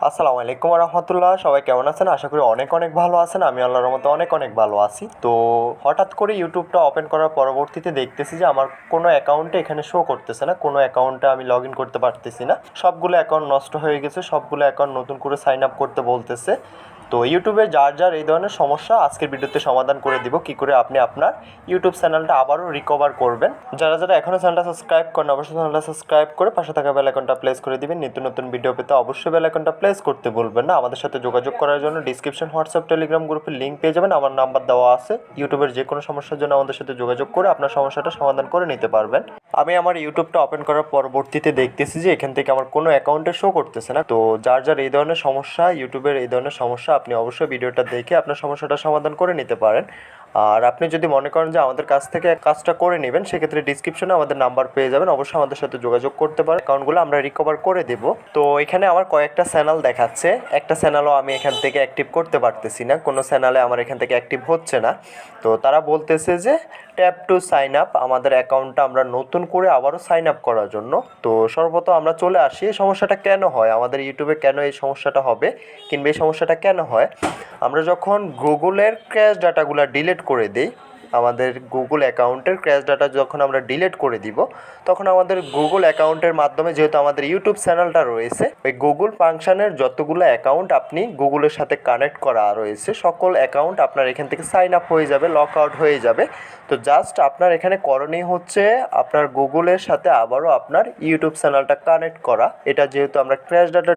আসসালামু আলাইকুম রহমতুল্লাহ। সবাই কেমন আছেন? আশা করি অনেক অনেক ভালো আছেন। আমি আল্লাহর রহমতে অনেক অনেক ভালো আছি। তো হঠাৎ করে ইউটিউবটা ওপেন করার পরবর্তীতে দেখতেছি যে আমার কোনো অ্যাকাউন্টে এখানে শো করতেছে না, কোনো অ্যাকাউন্টে আমি লগ ইন করতে পারতেছি না। সবগুলো অ্যাকাউন্ট নষ্ট হয়ে গেছে, সবগুলো অ্যাকাউন্ট নতুন করে সাইন আপ করতে বলতেছে। তো ইউটিউবে যার যার এই ধরনের সমস্যা আজকের ভিডিওতে সমাধান করে দিব, কী করে আপনি আপনার ইউটিউব চ্যানেলটা আবারও রিকভার করবেন। যারা যারা এখনও চ্যানেলটা সাবস্ক্রাইব করেন অবশ্যই চ্যানেলটা সাবস্ক্রাইব করে পাশে থাকা বেল আইকনটা প্রেস করে দিবেন। নিত্য নতুন ভিডিও পেতে অবশ্যই বেল আইকনটা প্রেস করতে বলবেন না। আমাদের সাথে যোগাযোগ করার জন্য ডিসক্রিপশন হোয়াটসঅ্যাপ টেলিগ্রাম গ্রুপের লিঙ্ক পেয়ে যাবেন, আমার নাম্বার দেওয়া আছে। ইউটিউবের যে কোনো সমস্যার জন্য আমাদের সাথে যোগাযোগ করে আপনার সমস্যাটা সমাধান করে নিতে পারবেন। আমি আমার ইউটিউবটা ওপেন করার পরবর্তীতে দেখতেছি যে এখান থেকে আমার কোনো অ্যাকাউন্টে শো করতেছে না। তো যার যার এই ধরনের সমস্যা, ইউটিউবের এই ধরনের সমস্যা, আপনি অবশ্যই ভিডিওটা দেখে আপনার সমস্যাটা সমাধান করে নিতে পারেন। আর আপনি যদি মনে করেন যে আমাদের কাছ থেকে কাজটা করে নেবেন, সেক্ষেত্রে ডিসক্রিপশনে আমাদের নাম্বার পেয়ে যাবেন, অবশ্যই আমাদের সাথে যোগাযোগ করতে পারেন। অ্যাকাউন্টগুলো আমরা রিকভার করে দেব। তো এখানে আমার কয়েকটা চ্যানেল দেখাচ্ছে, একটা চ্যানেলও আমি এখান থেকে অ্যাক্টিভ করতে পারতেছি না, কোনো চ্যানেলে আমার এখান থেকে অ্যাক্টিভ হচ্ছে না। তো তারা বলতেছে যে ট্যাপ টু সাইন আপ, আমাদের অ্যাকাউন্টটা আমরা নতুন করে আবারও সাইন আপ করার জন্য। তো সর্বপ্রথম আমরা চলে আসি, এই সমস্যাটা কেন হয়, আমাদের ইউটিউবে কেন এই সমস্যাটা হবে কিংবা এই সমস্যাটা কেন হয়। আমরা যখন গুগলের ক্র্যাশ ডাটাগুলো ডিলিট করে দিই, আমাদের গুগল অ্যাকাউন্টের ক্র্যাশ ডাটা যখন আমরা ডিলিট করে দিব, তখন আমাদের গুগল অ্যাকাউন্টের মাধ্যমে, যেহেতু আমাদের ইউটিউব চ্যানেলটা রয়েছে, ওই গুগল ফাংশনের যতগুলো অ্যাকাউন্ট আপনি গুগলের সাথে কানেক্ট করা রয়েছে, সকল অ্যাকাউন্ট আপনার এখান থেকে সাইন আপ হয়ে যাবে, লক আউট হয়ে যাবে। তো জাস্ট আপনার এখানে করণীয় হচ্ছে আপনার গুগলের সাথে আবারও আপনার ইউটিউব চ্যানেলটা কানেক্ট করা। এটা যেহেতু আমরা ক্র্যাশ ডাটা